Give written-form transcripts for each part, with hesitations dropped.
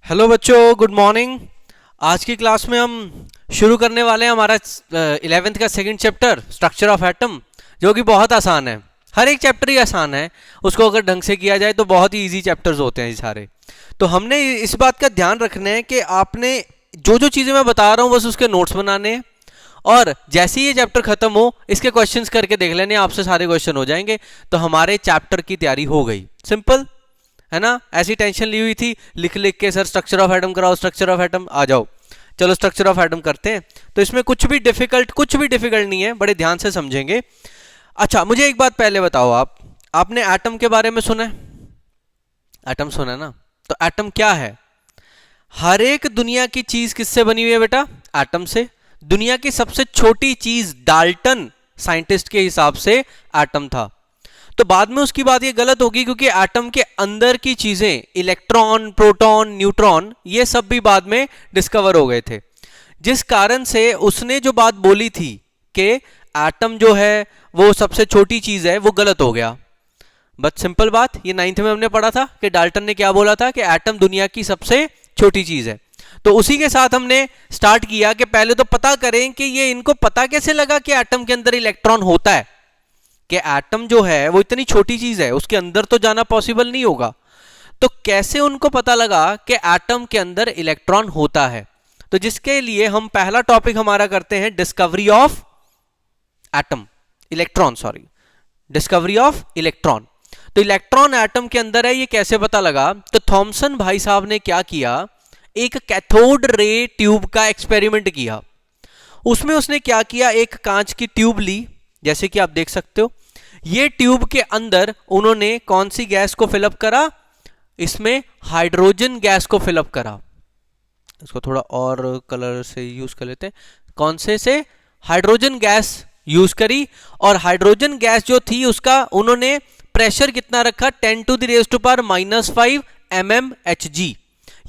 Hello बच्चों, good morning. आज की क्लास में हम शुरू करने वाले हैं हमारा 11th का second chapter structure of atom, जो कि बहुत आसान है। हर एक चैप्टर ही आसान है, उसको अगर ढंग से किया जाए तो बहुत ही इजी चैप्टर्स होते हैं ये सारे। तो हमने इस बात का ध्यान रखना है कि आपने जो जो चीज़ें मैं बता रहा हूँ बस उसके नोट्स बनाने हैं, और जैसे ही ये चैप्टर खत्म हो इसके क्वेश्चंस करके देख लेने, आपसे सारे क्वेश्चन हो जाएंगे तो हमारे चैप्टर की तैयारी हो गई। सिंपल है ना। ऐसी टेंशन ली हुई थी लिख लिख के, सर स्ट्रक्चर ऑफ एटम कराओ, स्ट्रक्चर ऑफ एटम, आ जाओ चलो स्ट्रक्चर ऑफ एटम करते हैं। तो इसमें कुछ भी डिफिकल्ट नहीं है, बड़े ध्यान से समझेंगे। अच्छा, मुझे एक बात पहले बताओ, आपने एटम के बारे में सुना है? एटम सुना है ना? तो एटम क्या है? हर एक दुनिया की चीज किससे बनी हुई है बेटा? एटम से। दुनिया की सबसे छोटी चीज डाल्टन साइंटिस्ट के हिसाब से एटम था। तो बाद में उसकी बात ये गलत होगी, क्योंकि एटम के अंदर की चीजें इलेक्ट्रॉन, प्रोटॉन, न्यूट्रॉन, ये सब भी बाद में डिस्कवर हो गए थे। जिस कारण से उसने जो बात बोली थी कि एटम जो है वो सबसे छोटी चीज है, वो गलत हो गया। बस सिंपल बात, ये 9th में हमने पढ़ा था कि डाल्टन ने क्या बोला था कि एटम दुनिया की सबसे छोटी चीज है। तो उसी के साथ हमने स्टार्ट किया कि पहले तो पता करें कि ये इनको पता कैसे लगा कि एटम के अंदर इलेक्ट्रॉन होता है, कि एटम जो है वो इतनी छोटी चीज है, उसके अंदर तो जाना पॉसिबल नहीं होगा। तो कैसे उनको पता लगा कि एटम के अंदर इलेक्ट्रॉन होता है? तो जिसके लिए हम पहला टॉपिक हमारा करते हैं discovery of atom, electron, sorry, discovery of electron. तो इलेक्ट्रॉन एटम के अंदर है, ये कैसे पता लगा? तो थॉमसन भाई साहब ने क्या किया, एक कैथोड रे ट्यूब का एक्सपेरिमेंट किया। उसमें उसने क्या किया, एक कांच की ट्यूब ली, जैसे कि आप देख सकते हो। ये ट्यूब के अंदर उन्होंने कौन सी गैस को फिलअप करा? इसमें हाइड्रोजन गैस को फिलअप करा। इसको थोड़ा और कलर से यूज कर लेते हैं। कौन से हाइड्रोजन गैस यूज करी, और हाइड्रोजन गैस जो थी उसका उन्होंने प्रेशर कितना रखा? 10⁻⁻⁵ mmHg।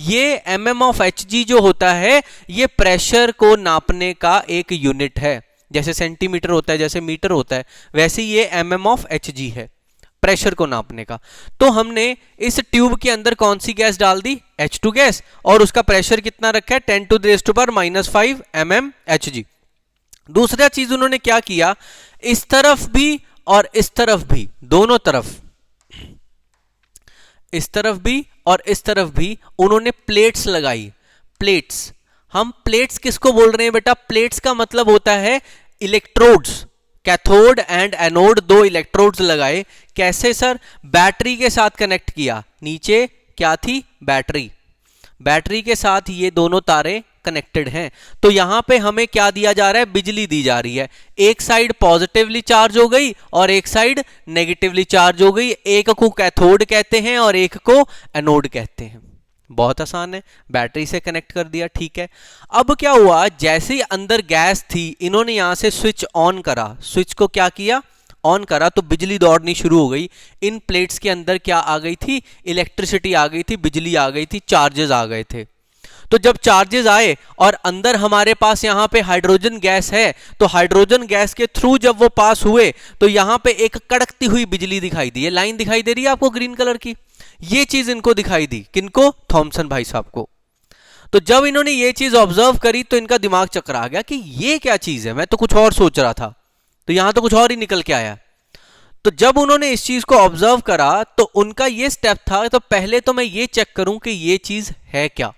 ये mmHg जो होता है, ये प्रेशर को नापने का एक यूनिट है। जैसे सेंटीमीटर होता है, जैसे मीटर होता है, वैसे ये mmHg है, प्रेशर को नापने का। तो हमने इस ट्यूब के अंदर कौन सी गैस डाल दी? H2 गैस, और उसका प्रेशर कितना रखा है? 10⁻⁻⁵ mmHg। दूसरा चीज उन्होंने क्या किया, इस तरफ भी और इस तरफ भी, दोनों तरफ, इस तरफ भी और इस तरफ भी उन्होंने प्लेट्स लगाई। प्लेट्स, हम प्लेट्स किसको बोल रहे हैं बेटा? प्लेट्स का मतलब होता है इलेक्ट्रोड्स। कैथोड एंड एनोड, दो इलेक्ट्रोड्स लगाए। कैसे सर? बैटरी के साथ कनेक्ट किया। नीचे क्या थी? बैटरी। बैटरी के साथ ये दोनों तारे कनेक्टेड हैं। तो यहां पे हमें क्या दिया जा रहा है? बिजली दी जा रही है। एक साइड पॉजिटिवली चार्ज हो गई और एक साइड नेगेटिवली चार्ज हो गई। एक को कैथोड कहते हैं और एक को एनोड कहते हैं। बहुत आसान है, बैटरी से कनेक्ट कर दिया, ठीक है। अब क्या हुआ, जैसे ही अंदर गैस थी, इन्होंने यहां से स्विच ऑन करा। स्विच को क्या किया? ऑन करा, तो बिजली दौड़नी शुरू हो गई। इन प्लेट्स के अंदर क्या आ गई थी? इलेक्ट्रिसिटी आ गई थी, बिजली आ गई थी, चार्जेस आ गए थे। तो जब चार्जेस आए और अंदर हमारे पास यहां पे हाइड्रोजन गैस है, तो हाइड्रोजन गैस के थ्रू जब वो पास हुए तो यहां पे एक कड़कती हुई बिजली दिखाई दी है। लाइन दिखाई दे रही है आपको ग्रीन कलर की? ये चीज इनको दिखाई दी। किनको? थॉमसन भाई साहब को। तो जब इन्होंने ये चीज ऑब्जर्व करी तो इनका दिमाग चकरा गया कि ये क्या चीज है, मैं तो कुछ और सोच रहा था, तो यहां तो कुछ और ही निकल के आया। तो जब उन्होंने इस चीज को ऑब्जर्व करा तो उनका ये स्टेप था, तो पहले तो मैं ये चेक करूं कि ये चीज है क्या।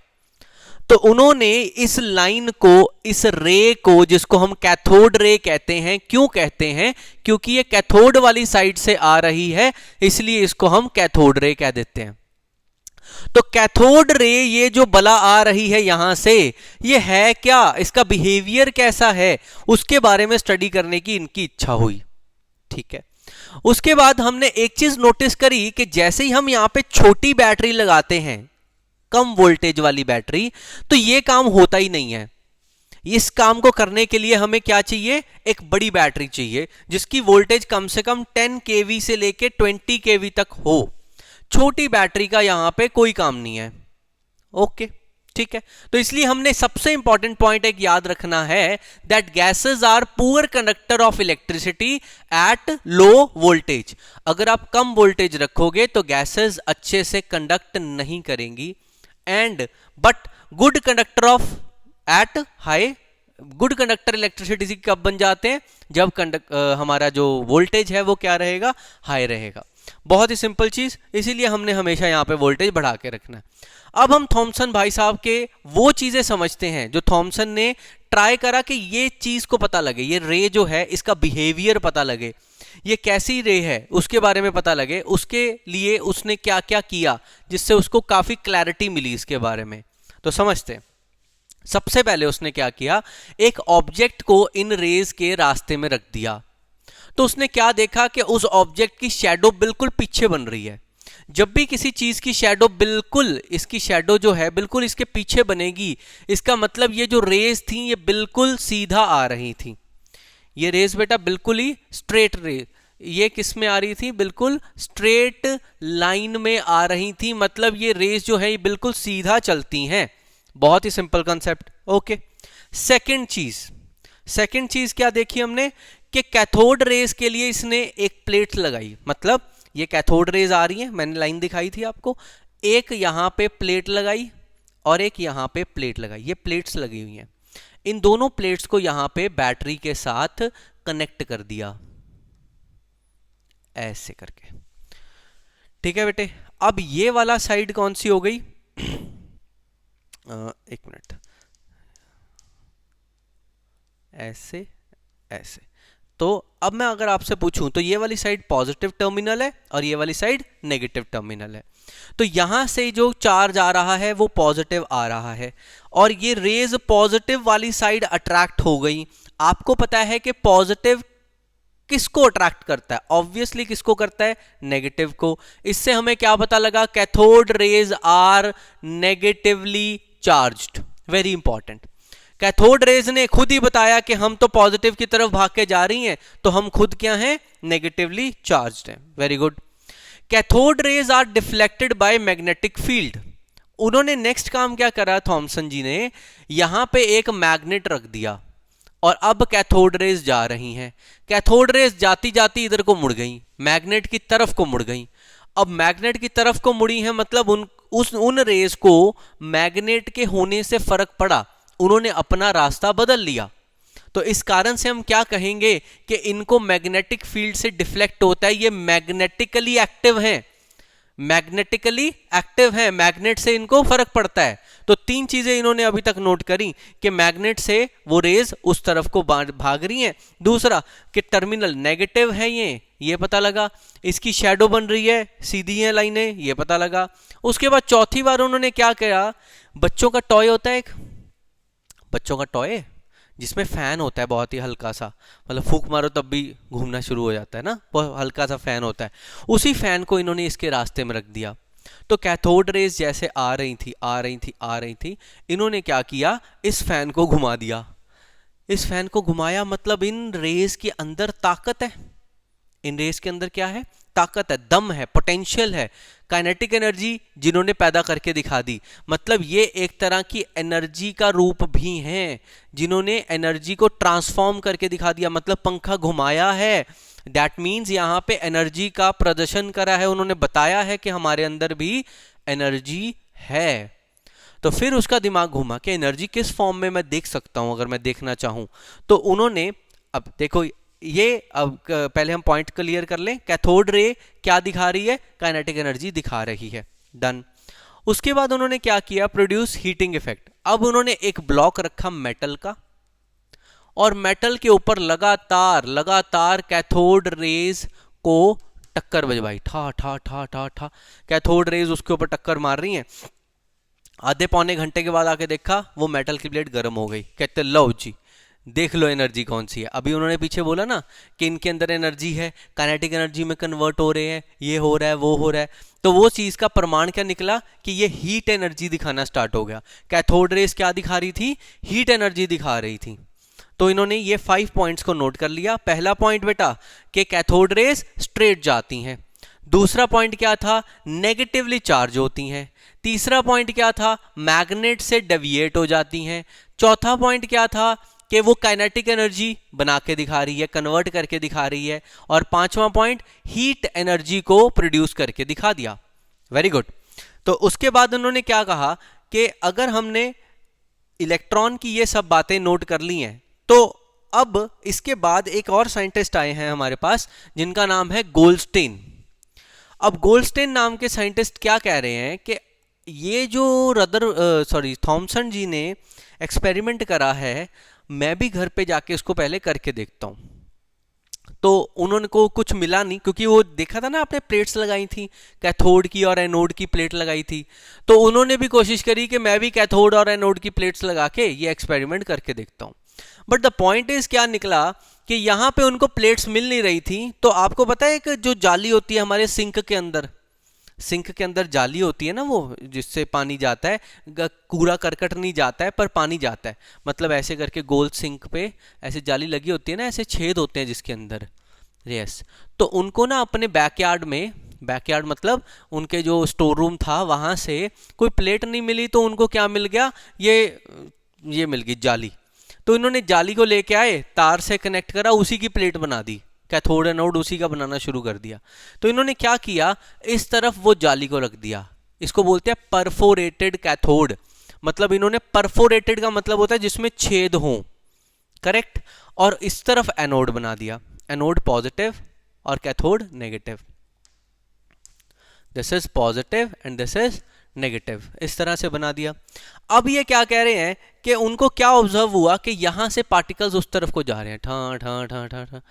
तो उन्होंने इस लाइन को, इस रे को, जिसको हम कैथोड रे कहते हैं, क्यों कहते हैं? क्योंकि ये कैथोड वाली साइड से आ रही है, इसलिए इसको हम कैथोड रे कह देते हैं। तो कैथोड रे, ये जो बला आ रही है यहां से, ये है क्या, इसका बिहेवियर कैसा है, उसके बारे में स्टडी करने की इनकी इच्छा हुई, ठीक है। उसके बाद हमने एक चीज नोटिस करी कि जैसे ही हम यहां पे छोटी बैटरी लगाते हैं, कम वोल्टेज वाली बैटरी, तो ये काम होता ही नहीं है। इस काम को करने के लिए हमें क्या चाहिए? एक बड़ी बैटरी चाहिए जिसकी वोल्टेज कम से कम 10 kV से लेके 20 kV तक हो। छोटी बैटरी का यहां पे कोई काम नहीं है। ओके, ठीक है। तो इसलिए हमने सबसे इंपॉर्टेंट पॉइंट एक याद रखना है, that gases are poor conductor of electricity at low voltage. अगर आप कम वोल्टेज रखोगे तो गैसेस अच्छे से कंडक्ट नहीं करेंगी। And but good conductor of at high, good conductor electricity कब बन जाते हैं, जब हमारा जो वोल्टेज है वो क्या रहेगा, हाई रहेगा। बहुत ही सिंपल चीज, इसीलिए हमने हमेशा यहाँ पे वोल्टेज बढ़ा के रखना है। अब हम थॉमसन भाई साहब के वो चीजें समझते हैं जो थॉमसन ने ट्राई करा कि ये चीज को पता लगे, ये रे जो है इसका बिहेवियर पता लगे, ये कैसी रे है उसके बारे में पता लगे। उसके लिए उसने क्या क्या किया जिससे उसको काफी क्लैरिटी मिली इसके बारे में। तो समझते हैं। सबसे पहले उसने क्या किया, एक ऑब्जेक्ट को इन रेज के रास्ते में रख दिया। तो उसने क्या देखा कि उस ऑब्जेक्ट की शैडो बिल्कुल पीछे बन रही है। जब भी किसी चीज की शैडो बिल्कुल, इसकी शैडो जो है बिल्कुल इसके पीछे बनेगी, इसका मतलब ये जो रेज थी ये बिल्कुल सीधा आ रही थी। ये रेज बेटा बिल्कुल ही स्ट्रेट रेज, ये किस में आ रही थी, बिल्कुल स्ट्रेट लाइन में आ रही थी। मतलब ये रेज जो है ये बिल्कुल सीधा चलती हैं। बहुत ही सिंपल कंसेप्ट। ओके, सेकंड चीज क्या देखी हमने कि कैथोड रेज के लिए इसने एक प्लेट लगाई। मतलब ये कैथोड रेज आ रही है, मैंने लाइन दिखाई थी आपको, एक यहां पे प्लेट लगाई और एक यहां पे प्लेट लगाई, ये प्लेट्स लगी हुई हैं। इन दोनों प्लेट्स को यहां पे बैटरी के साथ कनेक्ट कर दिया ऐसे करके। ठीक है बेटे, अब ये वाला साइड कौन सी हो गई, एक मिनट, ऐसे ऐसे। तो अब मैं अगर आपसे पूछूं तो ये वाली साइड पॉजिटिव टर्मिनल है और ये वाली साइड नेगेटिव टर्मिनल है। तो यहां से जो चार्ज आ रहा है वो पॉजिटिव आ रहा है और ये रेज पॉजिटिव वाली साइड अट्रैक्ट हो गई। आपको पता है कि पॉजिटिव किसको अट्रैक्ट करता है, ऑब्वियसली किसको करता है, नेगेटिव को। इससे हमें क्या पता लगा, cathode rays are negatively charged. Very important, cathode rays ने खुद ही बताया कि हम तो पॉजिटिव की तरफ भाग के जा रही हैं, तो हम खुद क्या हैं, नेगेटिवली चार्ज्ड हैं। Very good. Cathode rays are deflected by magnetic field. उन्होंने नेक्स्ट काम क्या करा थॉमसन जी ने, यहां पे एक मैग्नेट रख दिया और अब कैथोड रेज जा रही हैं। कैथोड रेज जाती जाती इधर को मुड़ गई, मैग्नेट की तरफ को मुड़ गई। अब मैग्नेट की तरफ को मुड़ी है मतलब उन रेज को मैग्नेट के होने से फर्क पड़ा, उन्होंने अपना रास्ता बदल लिया। तो इस कारण से हम क्या कहेंगे कि इनको मैग्नेटिक फील्ड से डिफ्लेक्ट होता है, ये मैग्नेटिकली एक्टिव हैं, मैग्नेटिकली एक्टिव है, मैग्नेट से इनको फर्क पड़ता है। तो तीन चीजें इन्होंने अभी तक नोट करी कि मैग्नेट से वो रेज उस तरफ को भाग रही हैं। दूसरा कि टर्मिनल नेगेटिव है, ये पता लगा। इसकी शैडो बन रही है, सीधी है लाइनें, ये पता लगा। उसके बाद चौथी बार उन्होंने क्या किया, बच्चों का टॉय होता है एक, बच्चों का टॉय जिसमें फैन होता है बहुत ही हल्का सा, मतलब फूंक मारो तब भी घूमना शुरू हो जाता है ना, बहुत हल्का सा फैन होता है। उसी फैन को इन्होंने इसके रास्ते में रख दिया। तो कैथोड रेज जैसे आ रही थी, इन्होंने क्या किया, इस फैन को घुमा दिया। इस फैन को घुमाया मतलब इन रेज के अंदर ताकत है, इन रेस के अंदर क्या है, ताकत है, दम है, पोटेंशियल है, काइनेटिक एनर्जी जिन्होंने पैदा करके दिखा दी। मतलब ये एक तरह की एनर्जी का रूप भी हैं जिन्होंने एनर्जी को ट्रांसफॉर्म करके दिखा दिया। मतलब पंखा घुमाया है, दैट मीन्स यहाँ पे एनर्जी का प्रदर्शन करा है, उन्होंने बताया है कि हमारे अंदर भी एनर्जी है। तो फिर उसका दिमाग घूमा कि एनर्जी किस फॉर्म में मैं देख सकता हूं अगर मैं देखना चाहूं। तो उन्होंने, अब देखो ये, अब पहले हम पॉइंट क्लियर कर लें, कैथोड रे क्या दिखा रही है, काइनेटिक एनर्जी दिखा रही है, डन। उसके बाद उन्होंने क्या किया, प्रोड्यूस हीटिंग इफेक्ट। अब उन्होंने एक ब्लॉक रखा मेटल का और मेटल के ऊपर लगातार कैथोड रेज को टक्कर बजवाई, ठा ठा ठा ठा ठा, कैथोड रेज उसके ऊपर टक्कर मार रही हैं। आधे पौने घंटे के बाद आके देखा वो मेटल की प्लेट गर्म हो गई। कहते लो जी देख लो एनर्जी कौन सी है। अभी उन्होंने पीछे बोला ना कि इनके अंदर एनर्जी है, काइनेटिक एनर्जी में कन्वर्ट हो रहे हैं, ये हो रहा है वो हो रहा है। तो वो चीज का प्रमाण क्या निकला कि ये हीट एनर्जी दिखाना स्टार्ट हो गया। कैथोड रेज क्या दिखा रही थी, हीट एनर्जी दिखा रही थी। तो इन्होंने ये 5 पॉइंट्स को नोट कर लिया। पहला पॉइंट बेटा कि कैथोड रेज स्ट्रेट जाती हैं। दूसरा पॉइंट क्या था, नेगेटिवली चार्ज होती हैं। तीसरा पॉइंट क्या था, मैग्नेट से डेविएट हो जाती हैं। चौथा पॉइंट क्या था कि वो काइनेटिक एनर्जी बना के दिखा रही है, कन्वर्ट करके दिखा रही है। और पांचवा पॉइंट, हीट एनर्जी को प्रोड्यूस करके दिखा दिया। Very good. तो उसके बाद उन्होंने क्या कहा कि अगर हमने इलेक्ट्रॉन की ये सब बातें नोट कर ली हैं, तो अब इसके बाद एक और साइंटिस्ट आए हैं हमारे पास जिनका नाम है गोल्डस्टेन। अब गोल्डस्टेन नाम के साइंटिस्ट क्या कह रहे हैं कि ये जो थॉमसन जी ने एक्सपेरिमेंट करा है, मैं भी घर पे जाके इसको पहले करके देखता हूँ। तो उन्होंने को कुछ मिला नहीं, क्योंकि वो देखा था ना आपने, प्लेट्स लगाई थी, कैथोड की और एनोड की प्लेट लगाई थी। तो उन्होंने भी कोशिश करी कि मैं भी कैथोड और एनोड की प्लेट्स लगा के ये एक्सपेरिमेंट करके देखता हूँ। बट द पॉइंट इज क्या निकला कि यहाँ पे उनको प्लेट्स मिल नहीं रही थी। तो आपको पता है कि जो जाली होती है हमारे सिंक के अंदर जाली होती है ना, वो जिससे पानी जाता है, कूड़ा करकट नहीं जाता है पर पानी जाता है। मतलब ऐसे करके गोल सिंक पे ऐसे जाली लगी होती है ना, ऐसे छेद होते हैं जिसके अंदर। यस, तो उनको ना अपने बैकयार्ड मतलब उनके जो स्टोर रूम था वहां से कोई प्लेट नहीं मिली। तो उनको क्या मिल गया, ये मिल गई जाली। तो इन्होंने जाली को लेके आए, तार से कनेक्ट करा, उसी की प्लेट बना दी, कैथोड एनोड उसी का बनाना शुरू कर दिया। तो इन्होंने क्या किया, इस तरफ वो जाली को रख दिया, इसको बोलते हैं परफोरेटेड कैथोड। मतलब इन्होंने परफोरेटेड का मतलब होता है जिसमें छेद हो, करेक्ट। और इस तरफ एनोड बना दिया, एनोड पॉजिटिव और cathode negative. This is positive and this is negative, इस तरह से बना दिया। अब ये क्या कह रहे हैं कि उनको क्या ऑब्जर्व हुआ कि यहां से पार्टिकल्स उस तरफ को जा रहे हैं, ठा ठा ठा ठा ठा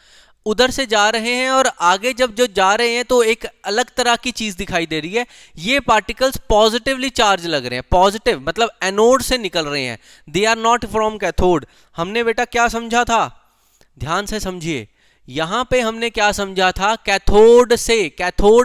उधर से जा रहे हैं, और आगे जब जो जा रहे हैं तो एक अलग तरह की चीज दिखाई दे रही है। ये पार्टिकल्स पॉजिटिवली चार्ज लग रहे हैं, पॉजिटिव मतलब एनोड से निकल रहे हैं, they are not from cathode. हमने बेटा क्या समझा था, ध्यान से समझिए, यहां पे हमने क्या समझा था, कैथोड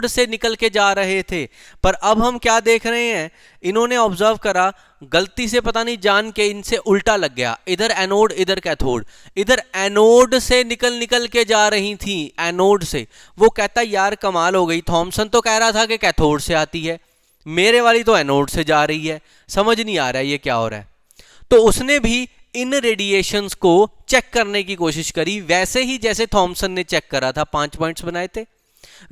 से निकल के जा रहे थे। पर अब हम क्या देख रहे हैं, इन्होंने ऑब्जर्व करा, गलती से पता नहीं जान के इनसे उल्टा लग गया, इधर एनोड इधर कैथोड। इधर एनोड से निकल के जा रही थी, एनोड से। वो कहता यार कमाल हो गई, थॉमसन तो कह रहा था कि कैथोड से आती है, मेरे वाली तो एनोड से जा रही है, समझ नहीं आ रहा है ये क्या हो रहा है। तो उसने भी इन रेडिएशंस को चेक करने की कोशिश करी, वैसे ही जैसे थॉमसन ने चेक करा था, 5 पॉइंट्स बनाए थे,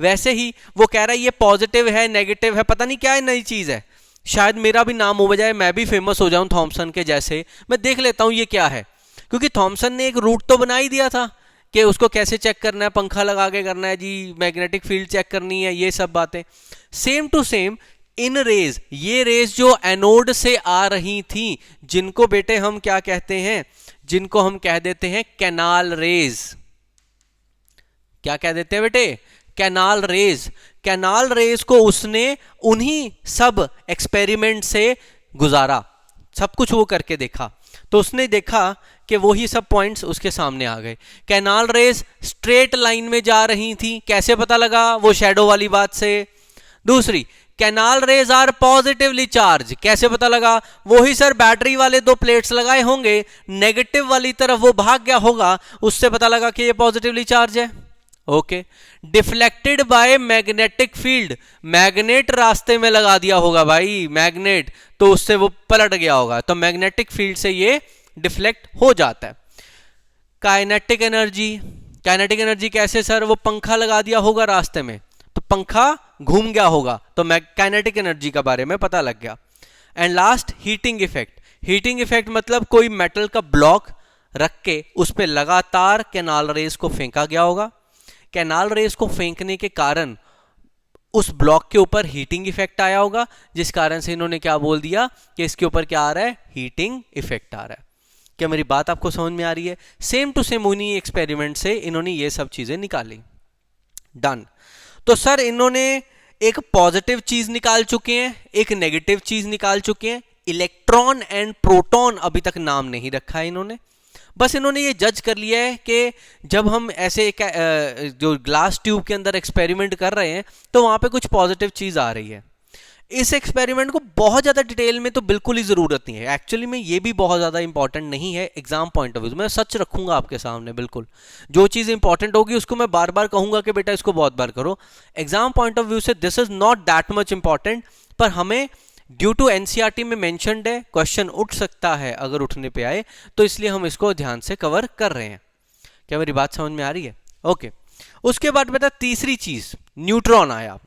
वैसे ही वो कह रहा है ये पॉजिटिव है, नेगेटिव है, पता नहीं क्या है, नई चीज है, शायद मेरा भी नाम हो जाए, मैं भी फेमस हो जाऊं थॉमसन के जैसे, मैं देख लेता हूं ये क्या है। क्योंकि थॉमसन ने एक रूट तो बना ही दिया था कि उसको कैसे चेक करना है, पंखा लगा के करना है जी, मैग्नेटिक फील्ड चेक करनी है, ये सब बातें। Same to same in rays, ये रेज जो एनोड से आ रही थी, जिनको बेटे हम क्या कहते हैं, जिनको हम कह देते हैं कैनाल रेज। क्या कह देते हैं बेटे, कैनाल रेज। कैनाल रेज को उसने उन्हीं सब एक्सपेरिमेंट से गुजारा, सब कुछ वो करके देखा। तो उसने देखा कि वही सब पॉइंट्स उसके सामने आ गए। कैनाल रेज स्ट्रेट लाइन में जा रही थी, कैसे पता लगा, वो शैडो वाली बात से। दूसरी, canal rays are positively charge, कैसे पता लगा, वही सर बैटरी वाले 2 प्लेट्स लगाए होंगे, नेगेटिव वाली तरफ वो भाग गया होगा, उससे पता लगा कि ये पॉजिटिवली चार्ज है। Okay, deflected by magnetic field, magnet रास्ते में लगा दिया होगा भाई, मैग्नेट, तो उससे वो पलट गया होगा, तो मैग्नेटिक फील्ड से ये डिफ्लेक्ट हो जाता है। काइनेटिक एनर्जी कैसे सर, वो पंखा लगा दिया होगा रास्ते में, तो पंखा घूम गया होगा, तो काइनेटिक एनर्जी का बारे में पता लग गया। एंड लास्ट, हीटिंग इफेक्ट मतलब कोई मेटल का ब्लॉक रख के उस पर लगातार कैनाल रेज को फेंका गया होगा। कैनाल रेज को फेंकने के कारण उस ब्लॉक के ऊपर हीटिंग इफेक्ट आया होगा, जिस कारण से इन्होंने क्या बोल दिया कि इसके ऊपर क्या आ रहा है, हीटिंग इफेक्ट आ रहा है। क्या मेरी बात आपको समझ में आ रही है? सेम टू सेम उन्हीं एक्सपेरिमेंट से इन्होंने ये सब चीजें निकाली। डन। तो सर इन्होंने एक पॉजिटिव चीज निकाल चुके हैं, एक नेगेटिव चीज निकाल चुके हैं, इलेक्ट्रॉन एंड प्रोटॉन अभी तक नाम नहीं रखा है इन्होंने। बस इन्होंने ये जज कर लिया है कि जब हम ऐसे जो ग्लास ट्यूब के अंदर एक्सपेरिमेंट कर रहे हैं तो वहां पे कुछ पॉजिटिव चीज आ रही है। इस एक्सपेरिमेंट को बहुत ज़्यादा डिटेल में तो बिल्कुल ही ज़रूरत नहीं है, एक्चुअली में ये भी बहुत ज़्यादा इंपॉर्टेंट नहीं है एग्जाम पॉइंट ऑफ व्यू। मैं सच रखूंगा आपके सामने, बिल्कुल जो चीज़ इंपॉर्टेंट होगी उसको मैं बार बार कहूंगा कि बेटा इसको बहुत बार करो। एग्जाम पॉइंट ऑफ व्यू से this is not that much important, पर हमें ड्यू टू एनसीईआरटी में मेंशन्ड है, क्वेश्चन उठ सकता है अगर उठने पे आए, तो इसलिए हम इसको ध्यान से कवर कर रहे हैं। क्या मेरी बात समझ में आ रही है? ओके। उसके बाद बेटा तीसरी चीज न्यूट्रॉन आया।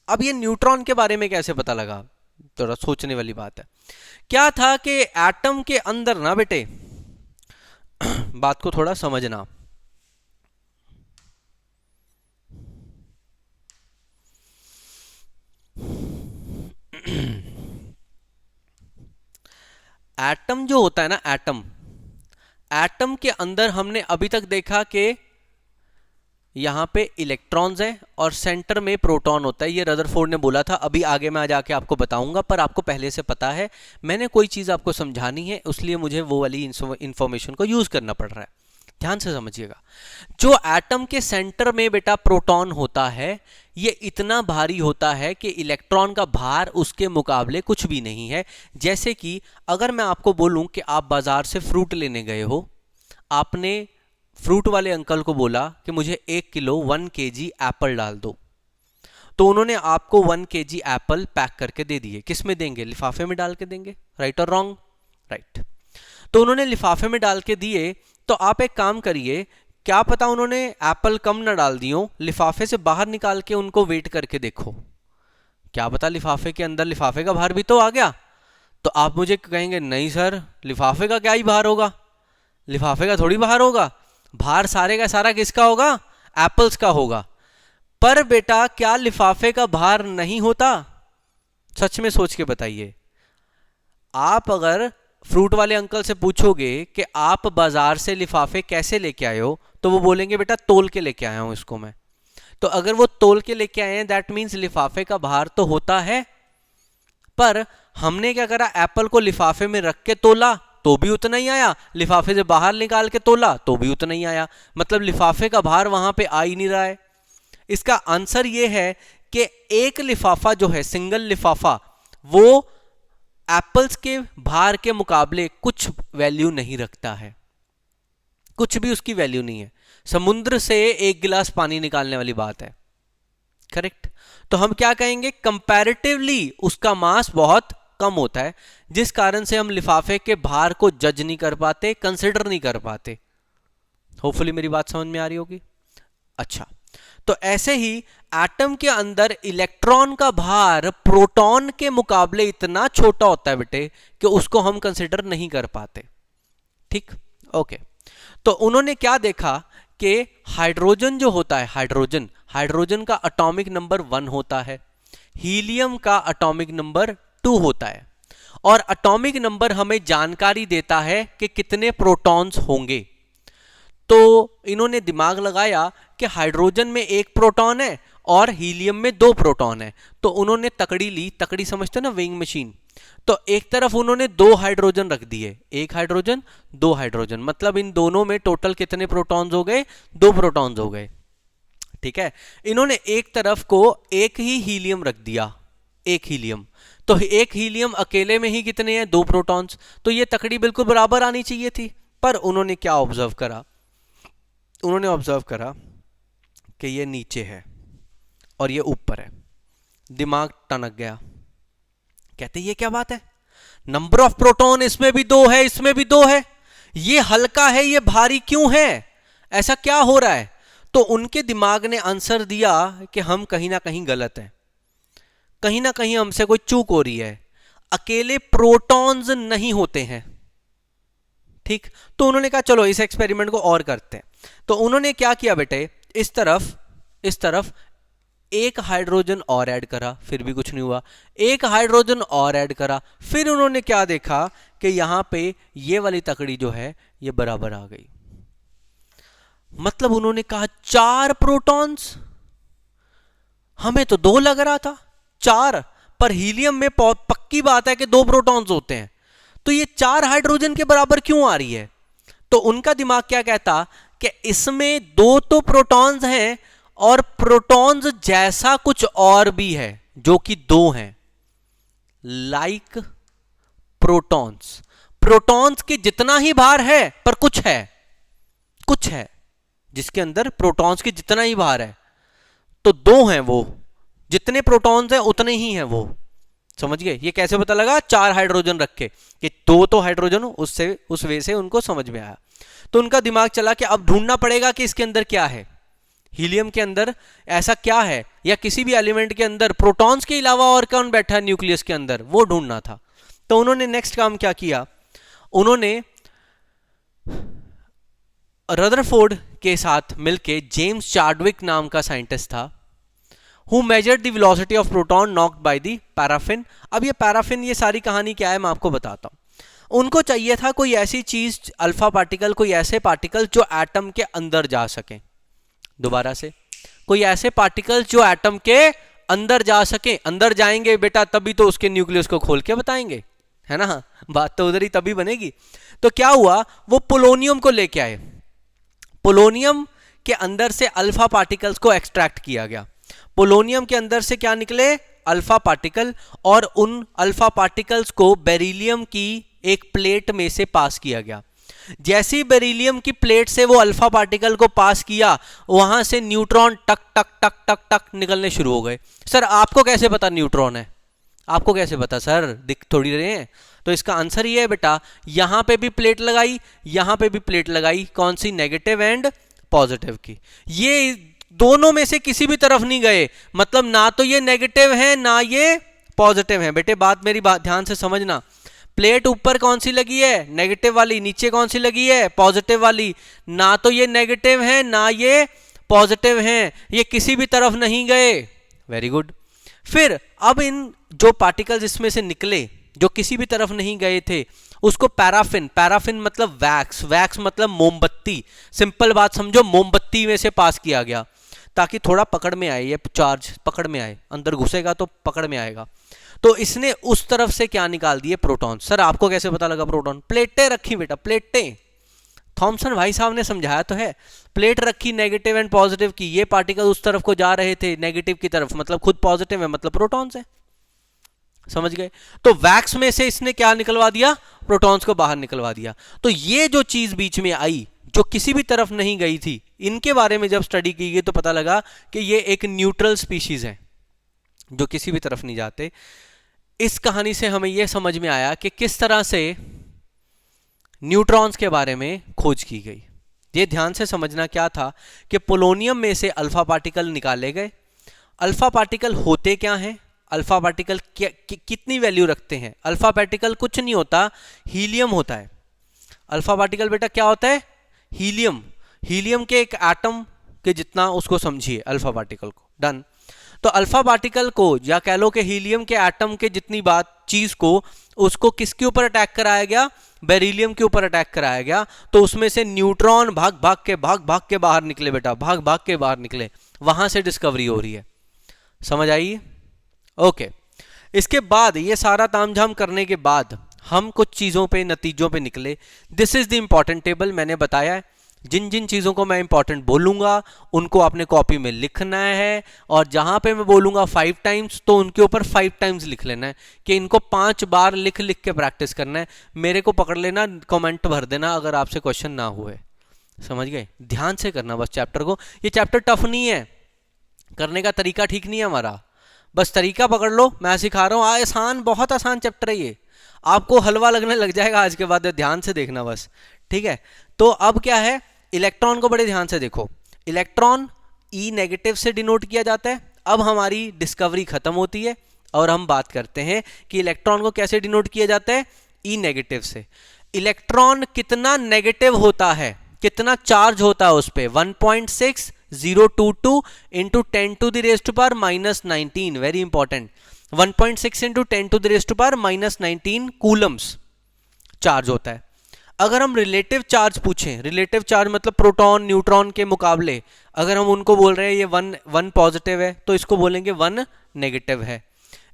अब ये न्यूट्रॉन के बारे में कैसे पता लगा, थोड़ा सोचने वाली बात है। क्या था कि एटम के अंदर ना बेटे, बात को थोड़ा समझना, एटम जो होता है ना, एटम, एटम के अंदर हमने अभी तक देखा कि यहां पे इलेक्ट्रॉन्स हैं और सेंटर में प्रोटॉन होता है, ये रदरफोर्ड ने बोला था, अभी आगे मैं जाके आपको बताऊंगा, पर आपको पहले से पता है, मैंने कोई चीज आपको समझानी है इसलिए मुझे वो वाली इंफॉर्मेशन को यूज करना पड़ रहा है, ध्यान से समझिएगा। जो एटम के सेंटर में बेटा प्रोटॉन होता है, ये इतना भारी होता है कि इलेक्ट्रॉन का भार उसके मुकाबले कुछ भी नहीं है। जैसे कि अगर मैं आपको बोलूं कि आप बाजार से फ्रूट लेने गए हो, आपने फ्रूट वाले अंकल को बोला कि मुझे 1 किलो 1 kg एप्पल डाल दो, तो उन्होंने आपको 1 kg एप्पल पैक करके दे दिए। किस में देंगे? लिफाफे में डाल के देंगे, राइट और रॉन्ग? राइट। तो उन्होंने लिफाफे में डाल के दिए, तो आप एक काम करिए, क्या पता उन्होंने एप्पल कम ना डाल दियो, लिफाफे से बाहर निकाल के उनको वेट करके देखो, क्या पता लिफाफे के अंदर लिफाफे का भार भी तो आ गया। तो आप मुझे कहेंगे नहीं सर, लिफाफे का क्या ही भार होगा, लिफाफे का थोड़ी भार होगा, भार सारे का सारा किसका होगा? एप्पल्स का होगा। पर बेटा क्या लिफाफे का भार नहीं होता? सच में सोच के बताइए। आप अगर फ्रूट वाले अंकल से पूछोगे कि आप बाजार से लिफाफे कैसे लेके आए हो, तो वो बोलेंगे बेटा तोल के लेके आया हूं इसको मैं। तो अगर वो तोल के लेके आए हैं, दैट मीन्स लिफाफे का भार तो होता है। पर हमने क्या करा, एप्पल को लिफाफे में रख के तोला तो भी उतना ही आया, लिफाफे से बाहर निकाल के तोला तो भी उतना ही आया, मतलब लिफाफे का भार वहां पे आ ही नहीं रहा है। इसका आंसर ये है कि एक लिफाफा जो है, सिंगल लिफाफा, वो एप्पल्स के भार के मुकाबले कुछ वैल्यू नहीं रखता है, कुछ भी उसकी वैल्यू नहीं है। समुद्र से 1 गिलास पानी निकालने वाली बात है, करेक्ट। तो हम क्या कहेंगे, कंपैरेटिवली उसका मास बहुत कम होता है, जिस कारण से हम लिफाफे के भार को जज नहीं कर पाते, कंसिडर नहीं कर पाते। होपफुली मेरी बात समझ में आ रही होगी। अच्छा, तो ऐसे ही एटम के अंदर इलेक्ट्रॉन का भार प्रोटॉन के मुकाबले इतना छोटा होता है बेटे कि उसको हम कंसिडर नहीं कर पाते, ठीक, ओके। तो उन्होंने क्या देखा कि हाइड्रोजन जो होता है, हाइड्रोजन का एटॉमिक नंबर 1 होता है, हीलियम का एटॉमिक नंबर 2 होता है, और एटॉमिक नंबर हमें जानकारी देता है कि कितने प्रोटॉन्स होंगे। तो इन्होंने दिमाग लगाया कि हाइड्रोजन में 1 प्रोटॉन है और हीलियम में 2 प्रोटॉन है, तो उन्होंने तकड़ी ली, तकड़ी समझते ना, वेइंग मशीन। तो एक तरफ उन्होंने 2 हाइड्रोजन रख दिए, 1 हाइड्रोजन 2 हाइड्रोजन, मतलब इन दोनों में टोटल कितने प्रोटॉन्स हो गए? 2 प्रोटॉन्स हो गए, ठीक है। इन्होंने एक तरफ को 1 ही हीलियम रख दिया, 1 हीलियम, तो 1 हीलियम अकेले में ही कितने हैं? 2 प्रोटॉन्स। तो ये तकड़ी बिल्कुल बराबर आनी चाहिए थी, पर उन्होंने क्या ऑब्जर्व करा, उन्होंने ऑब्जर्व करा कि ये नीचे है और ये ऊपर है। दिमाग टनक गया, कहते ये क्या बात है, नंबर ऑफ प्रोटॉन इसमें भी 2 है, इसमें भी 2 है, ये हल्का है, ये भारी क्यों है, ऐसा क्या हो रहा है? तो उनके दिमाग ने आंसर दिया कि हम कहीं ना कहीं गलत हैं, कहीं ना कहीं हमसे कोई चूक हो रही है, अकेले प्रोटॉन्स नहीं होते हैं, ठीक। तो उन्होंने कहा चलो इस एक्सपेरिमेंट को और करते हैं। तो उन्होंने क्या किया बेटे, इस तरफ 1 हाइड्रोजन और ऐड करा, फिर भी कुछ नहीं हुआ, 1 हाइड्रोजन और ऐड करा, फिर उन्होंने क्या देखा कि यहां पे ये वाली तकड़ी जो है ये बराबर आ गई, मतलब उन्होंने कहा 4 प्रोटॉन्स, हमें तो 2 लग रहा था, 4, पर हीलियम में पक्की बात है कि 2 प्रोटॉन्स होते हैं, तो ये 4 हाइड्रोजन के बराबर क्यों आ रही है? तो उनका दिमाग क्या कहता कि इसमें 2 तो प्रोटॉन्स हैं और प्रोटॉन्स जैसा कुछ और भी है जो कि 2 हैं, लाइक प्रोटॉन्स, प्रोटॉन्स के जितना ही भार है, पर कुछ है जिसके अंदर प्रोटॉन्स के जितना ही भार है, तो 2 हैं, वो जितने प्रोटॉन्स हैं उतने ही हैं वो, समझ गए? ये कैसे पता लगा? 4 हाइड्रोजन रख के कि 2 तो हाइड्रोजन, उससे उस वे से उनको समझ में आया। तो उनका दिमाग चला कि अब ढूंढना पड़ेगा कि इसके अंदर क्या है, हीलियम के अंदर ऐसा क्या है, या किसी भी एलिमेंट के अंदर प्रोटॉन्स के अलावा और कौन बैठा है न्यूक्लियस के अंदर, वो ढूंढना था। तो उन्होंने नेक्स्ट काम क्या किया, उन्होंने रदरफोर्ड के साथ मिलके, जेम्स चार्डविक नाम का साइंटिस्ट था, who measured the velocity of proton knocked by the paraffin. अब ये पैराफिन, ये सारी कहानी क्या है मैं आपको बताता हूं। उनको चाहिए था कोई ऐसी चीज, अल्फा पार्टिकल, कोई ऐसे पार्टिकल जो एटम के अंदर जा सके। दोबारा से, कोई ऐसे पार्टिकल जो एटम के अंदर जा सके। अंदर जाएंगे बेटा तभी तो उसके न्यूक्लियस को खोल के बताएंगे, है ना, बात तो उधर ही तभी बनेगी। तो क्या हुआ, वो पोलोनियम को लेके आए। पोलोनियम के अंदर से अल्फा पार्टिकल्स को एक्सट्रैक्ट किया गया। पोलोनियम के अंदर से क्या निकले, अल्फा पार्टिकल, और उन अल्फा पार्टिकल्स को बेरिलियम की एक प्लेट में से पास किया गया। जैसे ही बेरिलियम की प्लेट से वो अल्फा पार्टिकल को पास किया, वहां से न्यूट्रॉन टक टक टक टक टक निकलने शुरू हो गए। सर आपको कैसे पता न्यूट्रॉन है, आपको कैसे पता सर, दिख थोड़ी रहे हैं। तो इसका आंसर ये है बेटा, यहां पे भी प्लेट लगाई, यहां पे भी प्लेट लगाई, कौन सी, नेगेटिव एंड पॉजिटिव की। ये दोनों में से किसी भी तरफ नहीं गए, मतलब ना तो ये नेगेटिव है ना ये पॉजिटिव है। बेटे मेरी बात ध्यान से समझना, प्लेट ऊपर कौन सी लगी है, नेगेटिव वाली, नीचे कौन सी लगी है, पॉजिटिव वाली। ना तो ये नेगेटिव है ना ये पॉजिटिव है, ये किसी भी तरफ नहीं गए। Very good. फिर अब इन जो पार्टिकल्स इसमें से निकले जो किसी भी तरफ नहीं गए थे, उसको पैराफिन, पैराफिन मतलब वैक्स, वैक्स मतलब मोमबत्ती, सिंपल बात समझो, मोमबत्ती में से पास किया गया ताकि थोड़ा पकड़ में आए, ये चार्ज पकड़ में आए, अंदर घुसेगा तो पकड़ में आएगा। तो इसने उस तरफ से क्या निकाल दिए, प्रोटॉन। सर आपको कैसे पता लगा प्रोटॉन, प्लेटें रखी बेटा, प्लेटें, थॉमसन भाई साहब ने समझाया तो है। प्लेट रखी नेगेटिव एंड पॉजिटिव की, ये पार्टिकल उस तरफ को जा रहे थे नेगेटिव की तरफ, मतलब खुद पॉजिटिव है, मतलब प्रोटॉन्स है, समझ गए। तो वैक्स में से इसने क्या निकलवा दिया, प्रोटॉन्स को बाहर निकलवा दिया। तो ये जो चीज बीच में आई जो किसी भी तरफ नहीं गई थी, इनके बारे में जब स्टडी की गई तो पता लगा कि ये एक न्यूट्रल स्पीशीज है जो किसी भी तरफ नहीं जाते। इस कहानी से हमें यह समझ में आया कि किस तरह से न्यूट्रॉन्स के बारे में खोज की गई। ये ध्यान से समझना क्या था कि पोलोनियम में से अल्फा पार्टिकल निकाले गए। अल्फा पार्टिकल होते क्या हैं, अल्फा पार्टिकल कितनी वैल्यू रखते हैं। अल्फा पार्टिकल कुछ नहीं होता, हीलियम होता है। अल्फा पार्टिकल बेटा क्या होता है, हीलियम, हीलियम के एक एटम के जितना उसको समझिए अल्फा पार्टिकल को। डन। तो अल्फा पार्टिकल को, या कह लो कि हीलियम के एटम के जितनी बात चीज को, उसको किसके ऊपर अटैक कराया गया, बेरिलियम के ऊपर अटैक कराया गया। तो उसमें से न्यूट्रॉन भाग भाग के बाहर निकले बेटा, भाग भाग के बाहर निकले, वहां से डिस्कवरी हो रही है, समझ आई। ओके। इसके बाद ये सारा तामझाम करने के बाद हम कुछ चीजों पे, नतीजों पे निकले। This is the important table, मैंने बताया है जिन जिन चीजों को मैं इंपॉर्टेंट बोलूंगा उनको आपने कॉपी में लिखना है, और जहां पे मैं बोलूंगा 5 टाइम्स तो उनके ऊपर 5 टाइम्स लिख लेना है, कि इनको 5 बार लिख लिख के प्रैक्टिस करना है। मेरे को पकड़ लेना, कमेंट भर देना अगर आपसे क्वेश्चन ना हुए, समझ गए। ध्यान से करना बस चैप्टर को। ये चैप्टर टफ नहीं है, करने का तरीका ठीक नहीं है हमारा, बस तरीका पकड़ लो। मैं सिखा रहा हूँ, आसान, बहुत आसान चैप्टर है ये, आपको हलवा लगने लग जाएगा आज के बाद, ध्यान से देखना बस, ठीक है। तो अब क्या है, इलेक्ट्रॉन को बड़े ध्यान से देखो। इलेक्ट्रॉन ई नेगेटिव से डिनोट किया जाता है। अब हमारी डिस्कवरी खत्म होती है और हम बात करते हैं कि इलेक्ट्रॉन को कैसे डिनोट किया जाता है, ई नेगेटिव से। इलेक्ट्रॉन कितना नेगेटिव होता है, कितना चार्ज होता है उस पर, 1.6022 into 10 to the raise to power -19, very important, 1.6 into 10 to the raise to power -19 coulombs charge होता है। अगर हम रिलेटिव चार्ज पूछें, रिलेटिव चार्ज मतलब प्रोटॉन न्यूट्रॉन के मुकाबले, अगर हम उनको बोल रहे हैं ये 1 पॉजिटिव है तो इसको बोलेंगे 1 नेगेटिव है।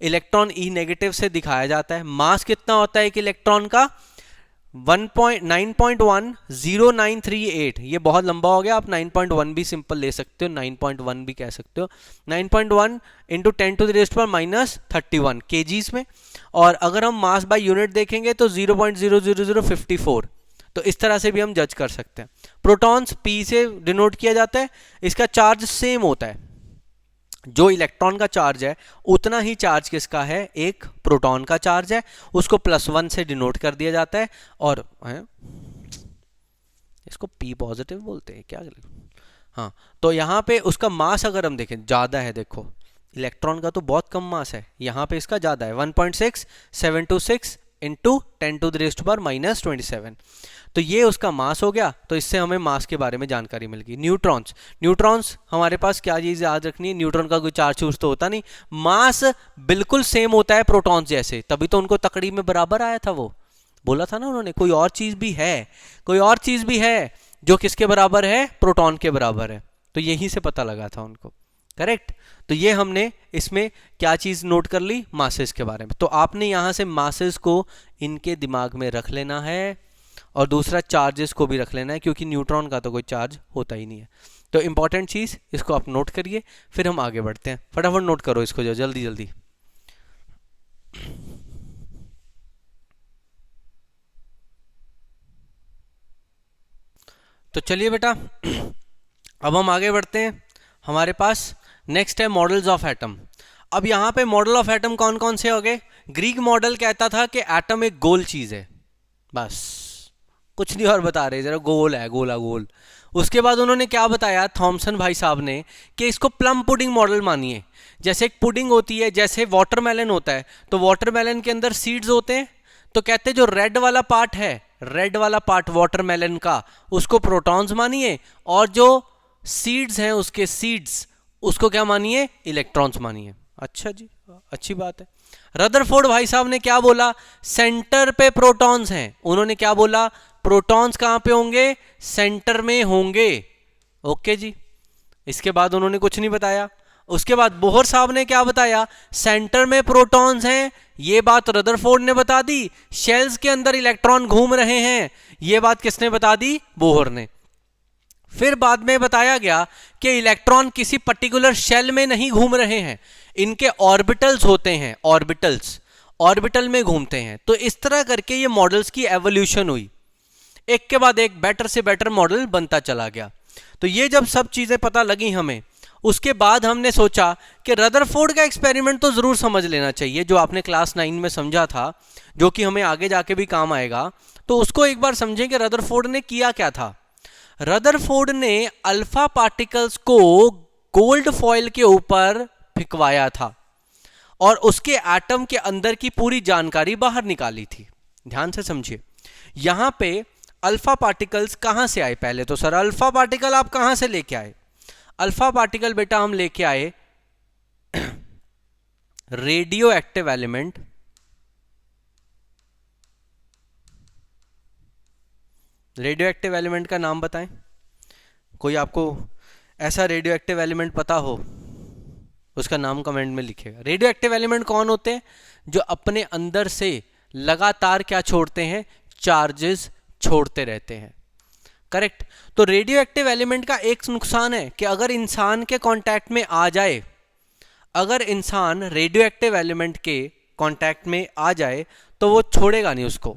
इलेक्ट्रॉन ई नेगेटिव से दिखाया जाता है। मास कितना होता है एक इलेक्ट्रॉन का, 9.10938। ये बहुत लंबा हो गया, आप 9.1 भी सिंपल ले सकते हो, 9.1 भी कह सकते हो। 9.1 into 10 to the raise power -31 kgs में। और अगर हम मास बाय यूनिट देखेंगे तो 0.00054। तो इस तरह से भी हम जज कर सकते हैं। प्रोटॉन्स पी से डिनोट किया जाता है। इसका चार्ज सेम होता है, जो इलेक्ट्रॉन का चार्ज है उतना ही चार्ज किसका है, एक प्रोटॉन का चार्ज है, उसको +1 से डिनोट कर दिया जाता है। और इसको P पॉजिटिव बोलते हैं क्या, हाँ, तो यहाँ पे उसका मास अगर हम देखें ज़्यादा है, देखो इलेक्ट्रॉन का तो बहुत कम मास है, यहाँ पे इसका ज़्यादा है 1.6726 इंटू 10⁻⁻27। तो ये उसका मास हो गया। तो इससे हमें मास के बारे में जानकारी मिल गई। न्यूट्रॉन्स, न्यूट्रॉन्स हमारे पास क्या चीज़ याद रखनी है, न्यूट्रॉन का कोई चार्ज चूर्ज तो होता नहीं, मास बिल्कुल सेम होता है प्रोटॉन्स जैसे, तभी तो उनको तकड़ी में बराबर आया था। वो बोला था ना उन्होंने, कोई और चीज़ भी है, कोई और चीज़ भी है जो किसके बराबर है, प्रोटॉन के बराबर है। तो यहीं से पता लगा था उनको, करेक्ट। तो ये हमने इसमें क्या चीज़ नोट कर ली, मासेस के बारे में। तो आपने यहाँ से मासेस को इनके दिमाग में रख लेना है, और दूसरा चार्जेस को भी रख लेना है, क्योंकि न्यूट्रॉन का तो कोई चार्ज होता ही नहीं है। तो इंपॉर्टेंट चीज़ इसको आप नोट करिए, फिर हम आगे बढ़ते हैं। फटाफट नोट करो इसको जो, जल्दी जल्दी। तो चलिए बेटा अब हम आगे बढ़ते हैं। हमारे पास नेक्स्ट है मॉडल्स ऑफ एटम। अब यहाँ पे मॉडल ऑफ एटम कौन कौन से हो गए। ग्रीक मॉडल कहता था कि एटम एक गोल चीज़ है, बस कुछ नहीं और बता रहे, जरा गोल है, गोला गोल। उसके बाद उन्होंने क्या बताया थॉमसन भाई साहब ने, कि इसको प्लम पुडिंग मॉडल मानिए। जैसे एक पुडिंग होती है, जैसे वाटरमेलन होता है, तो वाटरमेलन के अंदर सीड्स होते हैं, तो कहते हैं जो रेड वाला पार्ट है, रेड वाला पार्ट वाटरमेलन का, उसको प्रोटॉन्स मानिए, और जो सीड्स हैं उसके सीड्स, उसको क्या मानिए, इलेक्ट्रॉन्स मानिए। अच्छा जी, अच्छी बात है। रदरफोर्ड भाई साहब ने क्या बोला, सेंटर पे प्रोटॉन्स हैं। उन्होंने क्या बोला, प्रोटॉन्स कहां पे होंगे, सेंटर में होंगे। ओके जी। इसके बाद उन्होंने कुछ नहीं बताया। उसके बाद बोहर साहब ने क्या बताया, सेंटर में प्रोटॉन्स हैं, ये बात रदरफोर्ड ने बता दी। शेल्स के अंदर इलेक्ट्रॉन घूम रहे हैं, ये बात किसने बता दी, बोहर ने। फिर बाद में बताया गया कि इलेक्ट्रॉन किसी पर्टिकुलर शेल में नहीं घूम रहे हैं, इनके ऑर्बिटल्स होते हैं, ऑर्बिटल्स, ऑर्बिटल में घूमते हैं। तो इस तरह करके ये मॉडल्स की एवोल्यूशन हुई, एक के बाद एक बेटर से बेटर मॉडल बनता चला गया। तो ये जब सब चीजें पता लगी हमें, उसके बाद हमने सोचा कि रदरफोर्ड का एक्सपेरिमेंट तो जरूर समझ लेना चाहिए, जो आपने क्लास 9 में समझा था, जो कि हमें आगे जाके भी काम आएगा। तो उसको एक बार समझें कि रदरफोर्ड ने किया क्या था। रदरफोर्ड ने अल्फा पार्टिकल्स को गोल्ड फॉइल के ऊपर फेंकवाया था, और उसके एटम के अंदर की पूरी जानकारी बाहर निकाली थी। ध्यान से समझिए, यहां पे अल्फा पार्टिकल्स कहां से आए। पहले तो सर अल्फा पार्टिकल आप कहां से लेके आए। अल्फा पार्टिकल बेटा हम लेके आए radio active element, radio active element का नाम बताएं, कोई आपको ऐसा रेडियो एक्टिव एलिमेंट पता हो, उसका नाम कमेंट में लिखिएगा। रेडियो एक्टिव एलिमेंट कौन होते हैं, जो अपने अंदर से लगातार क्या छोड़ते हैं, चार्जेस छोड़ते रहते हैं, करेक्ट। तो रेडियो एक्टिव एलिमेंट का एक नुकसान है कि अगर इंसान के कांटेक्ट में आ जाए, अगर इंसान रेडियो एक्टिव एलिमेंट के कांटेक्ट में आ जाए, तो वो छोड़ेगा नहीं उसको,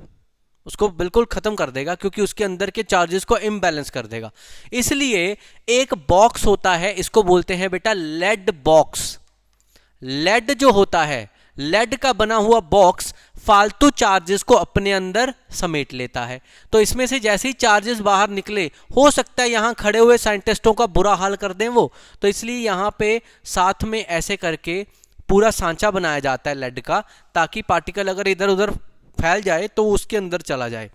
उसको बिल्कुल खत्म कर देगा, क्योंकि उसके अंदर के चार्जेस को इम्बैलेंस कर देगा। इसलिए एक बॉक्स होता है, इसको बोलते हैं बेटा लेड बॉक्स। लेड जो होता है, लेड का बना हुआ बॉक्स फालतू चार्जेस को अपने अंदर समेट लेता है। तो इसमें से जैसे ही चार्जेस बाहर निकले, हो सकता है यहां खड़े हुए साइंटिस्टों का बुरा हाल कर दें वो, तो इसलिए यहां पे साथ में ऐसे करके पूरा सांचा बनाया जाता है लेड का, ताकि पार्टिकल अगर इधर उधर फैल जाए तो उसके अंदर चला जाए।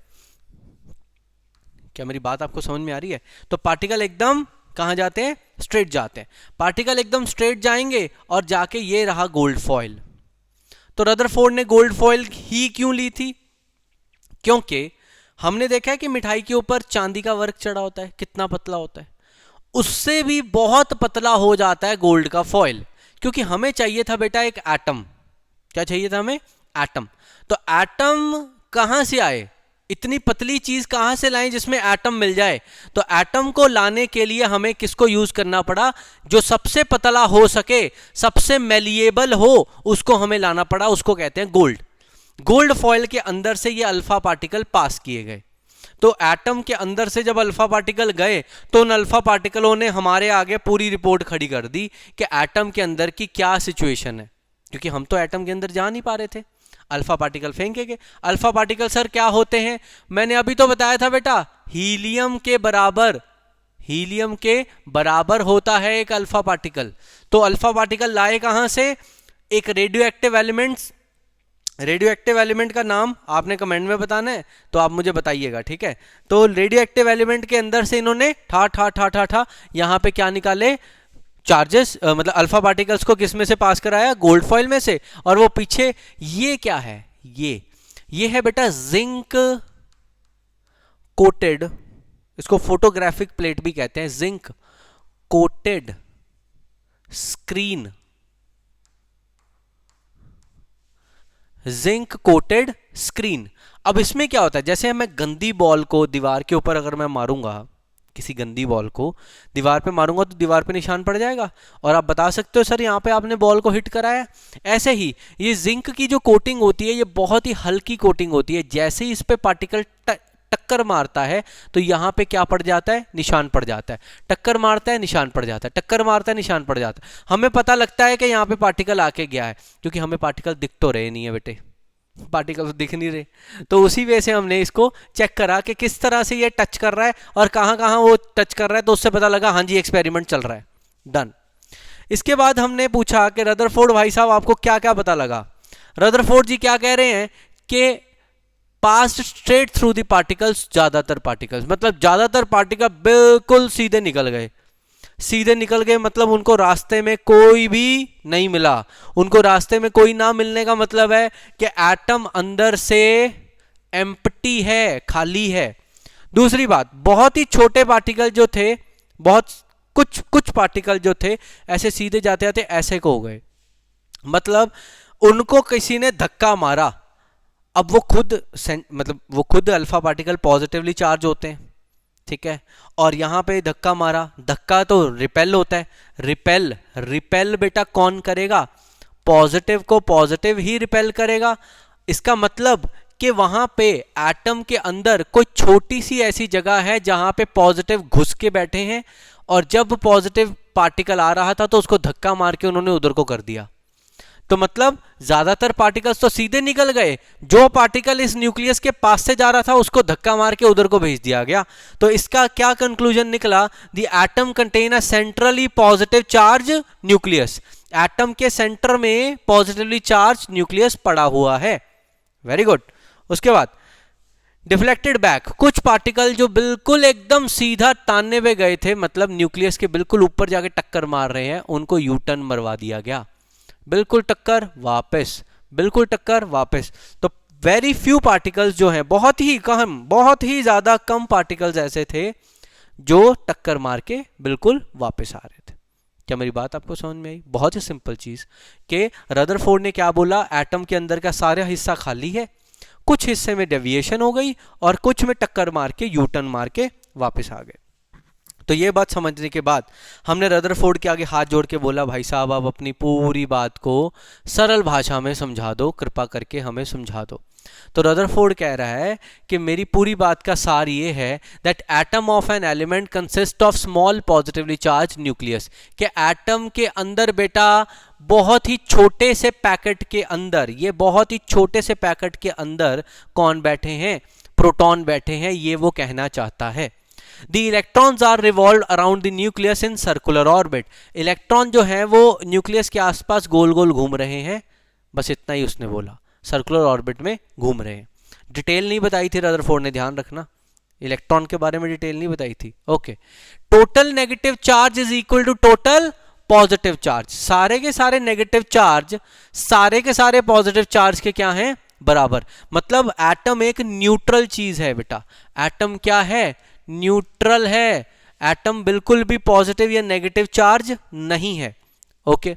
क्या मेरी बात आपको समझ में आ रही है। तो पार्टिकल एकदम कहां जाते हैं, स्ट्रेट जाते हैं। पार्टिकल एकदम स्ट्रेट जाएंगे और जाके ये रहा गोल्ड फॉइल। तो रदरफोर्ड ने गोल्ड फॉइल ही क्यों ली थी, क्योंकि हमने देखा है कि मिठाई के ऊपर चांदी का वर्क चढ़ा होता है, कितना पतला होता है, उससे भी बहुत पतला हो जाता है गोल्ड का फॉइल। क्योंकि हमें चाहिए था बेटा एक एटम, क्या चाहिए था हमें, एटम। तो एटम कहां से आए, इतनी पतली चीज कहां से लाएं जिसमें एटम मिल जाए। तो एटम को लाने के लिए हमें किसको यूज करना पड़ा, जो सबसे पतला हो सके, सबसे मेलिएबल हो, उसको हमें लाना पड़ा, उसको कहते हैं गोल्ड। गोल्ड फॉइल के अंदर से ये अल्फा पार्टिकल पास किए गए। तो एटम के अंदर से जब अल्फा पार्टिकल गए, तो उन अल्फा पार्टिकलों ने हमारे आगे पूरी रिपोर्ट खड़ी कर दी कि एटम के अंदर की क्या सिचुएशन है, क्योंकि हम तो एटम के अंदर जा नहीं पा रहे थे। अल्फा पार्टिकल फेंकेंगे। अल्फा पार्टिकल सर क्या होते हैं, मैंने अभी तो बताया था बेटा, हीलियम के बराबर, हीलियम के बराबर होता है एक अल्फा पार्टिकल। तो अल्फा पार्टिकल लाए कहां से? एक radio active elements. Radio active element का नाम आपने कमेंट में बताना है, तो आप मुझे बताइएगा, ठीक है। तो रेडियो एक्टिव एलिमेंट के अंदर से इन्होंने ठा ठा ठा ठा ठा यहाँ पे क्या निकाले? चार्जेस, मतलब अल्फा पार्टिकल्स को किस में से पास कराया? गोल्ड फॉइल में से। और वो पीछे ये क्या है? ये है बेटा जिंक कोटेड, इसको फोटोग्राफिक प्लेट भी कहते हैं, zinc coated screen, zinc coated screen. अब इसमें क्या होता है? जैसे मैं गंदी बॉल को दीवार के ऊपर अगर मैं मारूंगा, किसी गंदी बॉल को दीवार पे मारूंगा तो दीवार पे निशान पड़ जाएगा, और आप बता सकते हो सर यहाँ पे आपने बॉल को हिट करा है। ऐसे ही ये जिंक की जो कोटिंग होती है ये बहुत ही हल्की कोटिंग होती है। जैसे ही इस पे पार्टिकल टक्कर मारता है तो यहाँ पे क्या पड़ जाता है? निशान पड़ जाता है। टक्कर मारता है, निशान पड़ जाता है, टक्कर मारता है, निशान पड़ जाता है। हमें पता लगता है कि यहाँ पे पार्टिकल आके गया है, क्योंकि हमें पार्टिकल दिख तो रहे नहीं है बेटे, पार्टिकल तो दिख नहीं रहे। तो उसी वजह से हमने इसको चेक करा कि किस तरह से ये टच कर रहा है और कहाँ कहाँ वो टच कर रहा है, तो उससे पता लगा हाँ जी एक्सपेरिमेंट चल रहा है। डन। इसके बाद हमने पूछा कि रदरफोर्ड भाई साहब आपको क्या क्या पता लगा? रदरफोर्ड जी क्या कह रहे हैं कि past straight through the particles, ज्यादातर पार्टिकल्स, मतलब ज्यादातर पार्टिकल बिल्कुल सीधे निकल गए। सीधे निकल गए मतलब उनको रास्ते में कोई भी नहीं मिला। उनको रास्ते में कोई ना मिलने का मतलब है कि एटम अंदर से एम्प्टी है, खाली है। दूसरी बात, बहुत ही छोटे पार्टिकल जो थे, बहुत कुछ पार्टिकल जो थे ऐसे सीधे जाते जाते ऐसे को हो गए, मतलब उनको किसी ने धक्का मारा। अब वो खुद अल्फा पार्टिकल पॉजिटिवली चार्ज होते हैं, ठीक है, और यहां पे धक्का मारा। धक्का तो रिपेल होता है। रिपेल बेटा कौन करेगा? पॉजिटिव को पॉजिटिव ही रिपेल करेगा। इसका मतलब कि वहां पे एटम के अंदर कोई छोटी सी ऐसी जगह है जहां पे पॉजिटिव घुस के बैठे हैं, और जब पॉजिटिव पार्टिकल आ रहा था तो उसको धक्का मार के उन्होंने उधर को कर दिया। तो मतलब ज्यादातर पार्टिकल्स तो सीधे निकल गए, जो पार्टिकल इस न्यूक्लियस के पास से जा रहा था उसको धक्का मार के उधर को भेज दिया गया। तो इसका क्या कंक्लूजन निकला? The atom contain a centrally positive charge nucleus. Atom के सेंटर में पॉजिटिवली चार्ज न्यूक्लियस पड़ा हुआ है। Very good. उसके बाद डिफ्लेक्टेड बैक, कुछ पार्टिकल जो बिल्कुल एकदम सीधा तानने पे गए थे, मतलब न्यूक्लियस के बिल्कुल ऊपर जाके टक्कर मार रहे हैं, उनको यू टर्न मरवा दिया गया। बिल्कुल टक्कर वापस, बिल्कुल टक्कर वापस। तो वेरी फ्यू पार्टिकल्स जो हैं, बहुत ही ज्यादा कम पार्टिकल्स ऐसे थे जो टक्कर मार के बिल्कुल वापस आ रहे थे। क्या मेरी बात आपको समझ में आई? बहुत ही सिंपल चीज कि रदरफोर्ड ने क्या बोला, एटम के अंदर का सारा हिस्सा खाली है, कुछ हिस्से में डेविएशन हो गई और कुछ में टक्कर मार के यू टर्न मार के वापस आ गए। तो ये बात समझने के बाद हमने रदरफोर्ड के आगे हाथ जोड़ के बोला, भाई साहब आप अपनी पूरी बात को सरल भाषा में समझा दो, कृपा करके हमें समझा दो। तो रदरफोर्ड कह रहा है कि मेरी पूरी बात का सार ये है that atom of an element consist of small positively charge nucleus, कि एटम के अंदर बेटा बहुत ही छोटे से पैकेट के अंदर, ये बहुत ही छोटे से पैकेट के अंदर कौन बैठे हैं? प्रोटॉन बैठे हैं, ये वो कहना चाहता है। The electrons are revolved around the nucleus in circular orbit. Electron जो है वो न्यूक्लियस के आसपास गोल गोल घूम रहे हैं, बस इतना ही उसने बोला, सर्कुलर ऑर्बिट में घूम रहे हैं। डिटेल नहीं बताई थी रदरफोर्ड ने, ध्यान रखना, इलेक्ट्रॉन के बारे में डिटेल नहीं बताई थी। Okay, total negative charge is equal to total positive charge. सारे के सारे नेगेटिव चार्ज सारे के सारे पॉजिटिव चार्ज के क्या हैं? बराबर। मतलब एटम एक न्यूट्रल चीज है बेटा। एटम क्या है? न्यूट्रल है। एटम बिल्कुल भी पॉजिटिव या नेगेटिव चार्ज नहीं है। ओके,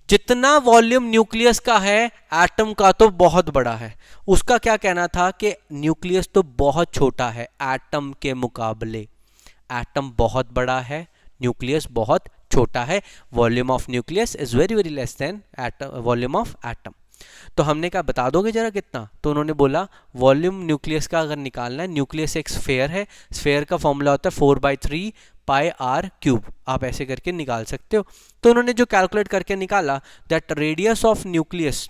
जितना वॉल्यूम न्यूक्लियस का है एटम का तो बहुत बड़ा है। उसका क्या कहना था कि न्यूक्लियस तो बहुत छोटा है एटम के मुकाबले। एटम बहुत बड़ा है, न्यूक्लियस बहुत छोटा है। Volume of nucleus is very very less than volume of atom. तो हमने कहा बता दोगे जरा कितना? तो उन्होंने बोला वॉल्यूम न्यूक्लियस का अगर निकालना है, न्यूक्लियस एक स्फेयर है, स्फेयर का फॉर्मूला होता है 4/3 पाई आर क्यूब। आप ऐसे करके निकाल सकते हो। तो उन्होंने जो कैलकुलेट करके निकाला दैट रेडियस ऑफ न्यूक्लियस,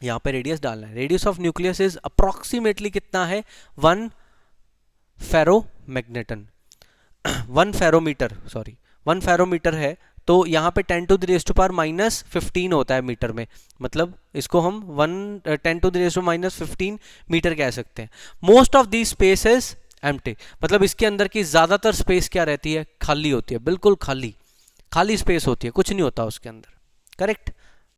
यहाँ पे रेडियस डालना है, radius of nucleus is approximately कितना है? 1 फेरोमैग्नेटन। वन फेरोमीटर है, तो यहाँ पे 10 to the raise to power minus 15 होता है मीटर में, मतलब इसको हम 10 to the raise to minus 15 metre कह सकते हैं। Most of the space is empty, मतलब इसके अंदर की ज़्यादातर स्पेस क्या रहती है, खाली होती है, बिल्कुल खाली खाली स्पेस होती है, कुछ नहीं होता उसके अंदर, करेक्ट।